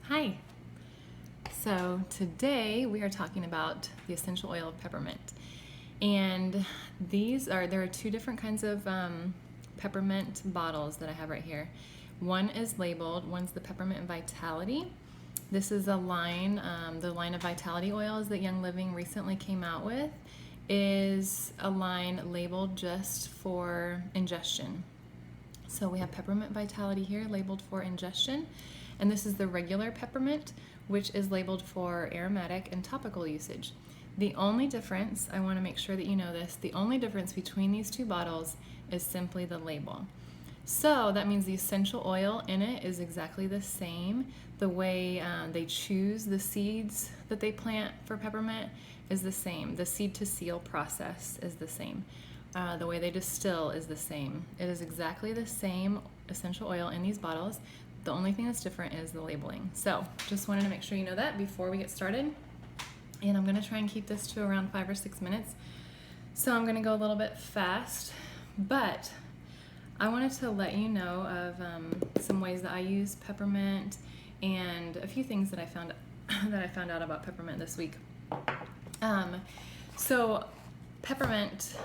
Hi. So today we are talking about the essential oil of peppermint. And there are two different kinds of peppermint bottles that I have right here. One is labeled, one's the Peppermint Vitality. This is a line, the line of Vitality oils that Young Living recently came out with is a line labeled just for ingestion. So we have Peppermint Vitality here labeled for ingestion, and this is the regular peppermint, which is labeled for aromatic and topical usage. The only difference, I want to make sure that you know this, the only difference between these two bottles is simply the label. So that means the essential oil in it is exactly the same. The way they choose the seeds that they plant for peppermint is the same. The seed to seal process is the same. The way they distill is the same. It is exactly the same essential oil in these bottles. The only thing that's different is the labeling. So just wanted to make sure you know that before we get started. And I'm gonna try and keep this to around 5 or 6 minutes. So I'm gonna go a little bit fast, but I wanted to let you know of some ways that I use peppermint and a few things that I found out about peppermint this week. So peppermint,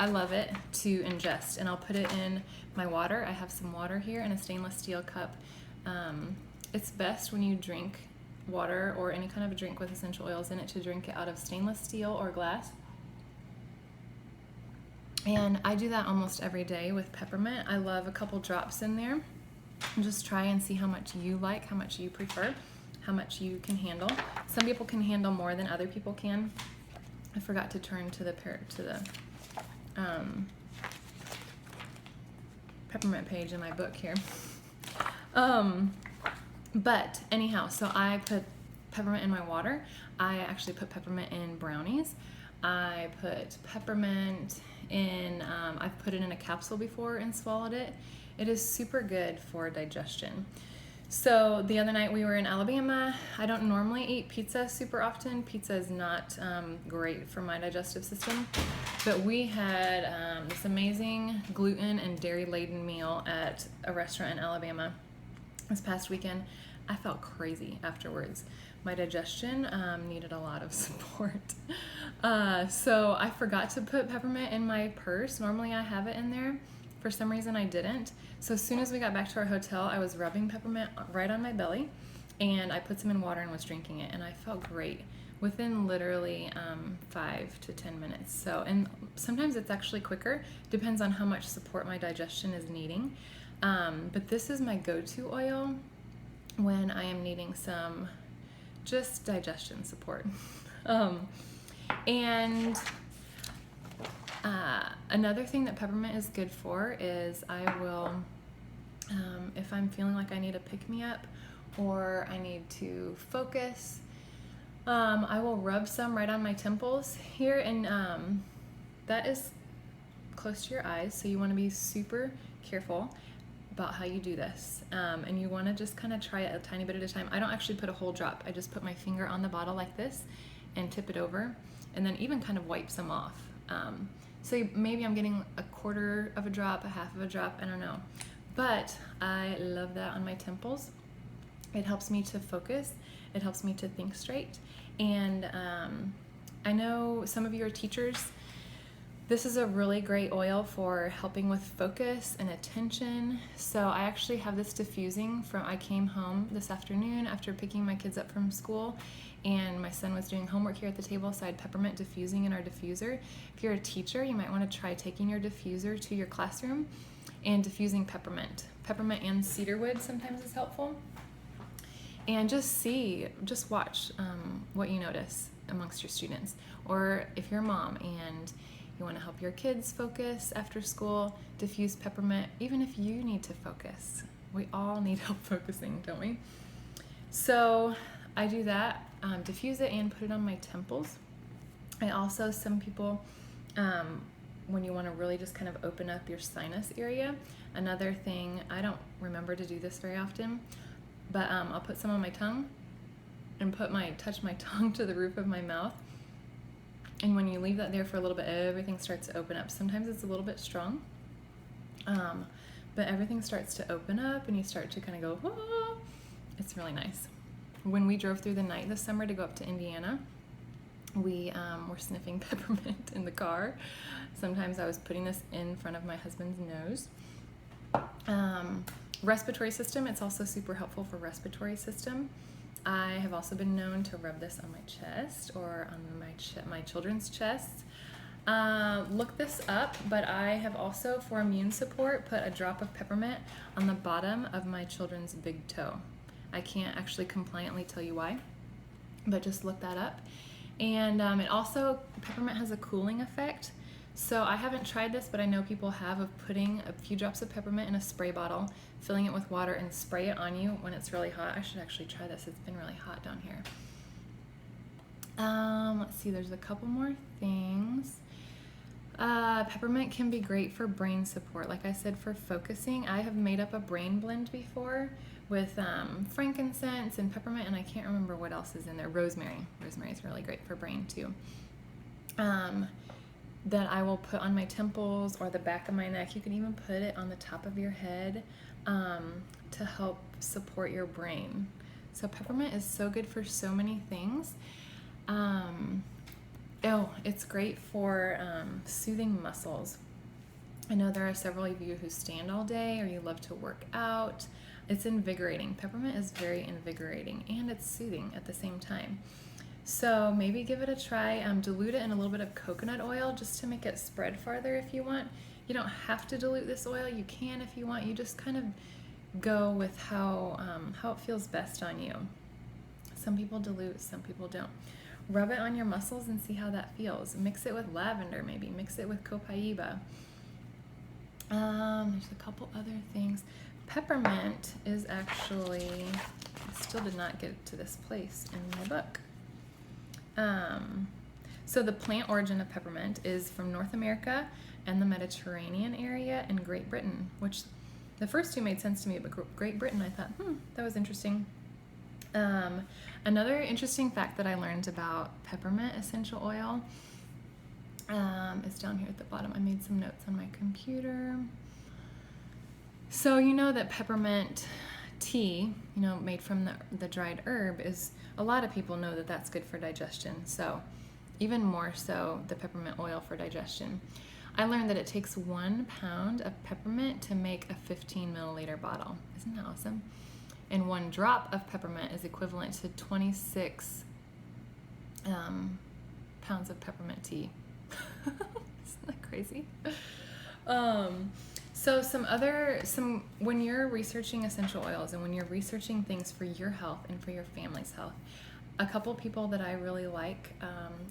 I love it to ingest, and I'll put it in my water. I have some water here in a stainless steel cup. It's best when you drink water or any kind of a drink with essential oils in it to drink it out of stainless steel or glass. And I do that almost every day with peppermint. I love a couple drops in there. And just try and see how much you like, how much you prefer, how much you can handle. Some people can handle more than other people can. I forgot to turn to the peppermint page in my book here. But anyhow, so I put peppermint in my water. I actually put peppermint in brownies. I put peppermint in, I've put it in a capsule before and swallowed it. It is super good for digestion. So the other night we were in Alabama. I don't normally eat pizza super often. Pizza is not great for my digestive system. But we had this amazing gluten and dairy-laden meal at a restaurant in Alabama this past weekend. I felt crazy afterwards. My digestion needed a lot of support. So I forgot to put peppermint in my purse. Normally I have it in there. For some reason I didn't. So as soon as we got back to our hotel, I was rubbing peppermint right on my belly, and I put some in water and was drinking it, and I felt great within literally 5 to 10 minutes. So, and sometimes it's actually quicker, depends on how much support my digestion is needing. But this is my go-to oil when I am needing some just digestion support. Another thing that peppermint is good for is I will, if I'm feeling like I need a pick-me-up or I need to focus, I will rub some right on my temples here, and that is close to your eyes, so you want to be super careful about how you do this, and you want to just kind of try it a tiny bit at a time. I don't actually put a whole drop. I just put my finger on the bottle like this and tip it over, and then even kind of wipe some off. So maybe I'm getting a quarter of a drop, a half of a drop, I don't know. But I love that on my temples. It helps me to focus. It helps me to think straight. And I know some of you are teachers. This is a really great oil for helping with focus and attention. So I actually have this diffusing I came home this afternoon after picking my kids up from school, and my son was doing homework here at the table, so I had peppermint diffusing in our diffuser. If you're a teacher, you might want to try taking your diffuser to your classroom and diffusing peppermint. Peppermint and cedarwood sometimes is helpful. And just watch what you notice amongst your students. Or if you're a mom and you want to help your kids focus after school, diffuse peppermint, even if you need to focus. We all need help focusing, don't we? So I do that, diffuse it and put it on my temples. I also, some people, when you want to really just kind of open up your sinus area, another thing, I don't remember to do this very often, but I'll put some on my tongue and touch my tongue to the roof of my mouth. And when you leave that there for a little bit, everything starts to open up. Sometimes it's a little bit strong, but everything starts to open up and you start to kind of go, whoa. It's really nice. when we drove through the night this summer to go up to Indiana, we were sniffing peppermint in the car. Sometimes I was putting this in front of my husband's nose. Respiratory system, it's also super helpful for respiratory system. I have also been known to rub this on my chest or on my children's chests. Look this up, but I have also, for immune support, put a drop of peppermint on the bottom of my children's big toe. I can't actually compliantly tell you why, but just look that up. And peppermint has a cooling effect. So I haven't tried this, but I know people have, of putting a few drops of peppermint in a spray bottle, filling it with water, and spray it on you when it's really hot. I should actually try this. It's been really hot down here. Let's see, there's a couple more things. Peppermint can be great for brain support. Like I said, for focusing. I have made up a brain blend before with frankincense and peppermint, and I can't remember what else is in there. Rosemary. Rosemary is really great for brain too. That I will put on my temples or the back of my neck. You can even put it on the top of your head to help support your brain. So peppermint is so good for so many things. It's great for soothing muscles. I know there are several of you who stand all day or you love to work out. It's invigorating. Peppermint is very invigorating and it's soothing at the same time. So maybe give it a try. Dilute it in a little bit of coconut oil just to make it spread farther if you want. You don't have to dilute this oil. You can if you want. You just kind of go with how it feels best on you. Some people dilute, some people don't. Rub it on your muscles and see how that feels. Mix it with lavender maybe. Mix it with copaiba. There's a couple other things. Peppermint is actually, I still did not get to this place in my book. So the plant origin of peppermint is from North America and the Mediterranean area and Great Britain, which the first two made sense to me, but Great Britain, I thought, that was interesting. Another interesting fact that I learned about peppermint essential oil is down here at the bottom. I made some notes on my computer. So you know that peppermint tea, made from the dried herb, is, a lot of people know that that's good for digestion. So even more so the peppermint oil for digestion. I learned that it takes 1 pound of peppermint to make a 15 milliliter bottle. Isn't that awesome? And 1 drop of peppermint is equivalent to 26 pounds of peppermint tea. Isn't that crazy? So when you're researching essential oils and when you're researching things for your health and for your family's health, a couple people that I really like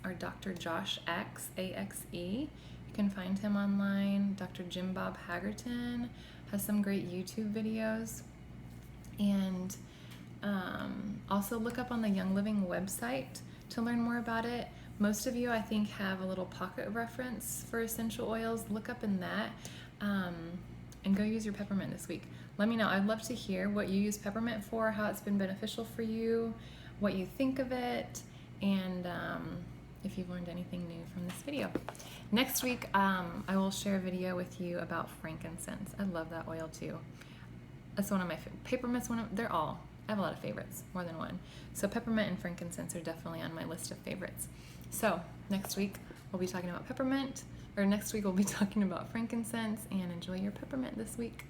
are Dr. Josh Axe, A-X-E. You can find him online. Dr. Jim Bob Hagerton has some great YouTube videos. And also look up on the Young Living website to learn more about it. Most of you, I think, have a little pocket reference for essential oils. Look up in that and go use your peppermint this week. Let me know. I'd love to hear what you use peppermint for, how it's been beneficial for you, what you think of it, and if you've learned anything new from this video. Next week, I will share a video with you about frankincense. I love that oil too. That's one of my peppermint's they're all. I have a lot of favorites, more than one. So peppermint and frankincense are definitely on my list of favorites. So next week we'll be talking about peppermint, or next week we'll be talking about frankincense, and enjoy your peppermint this week.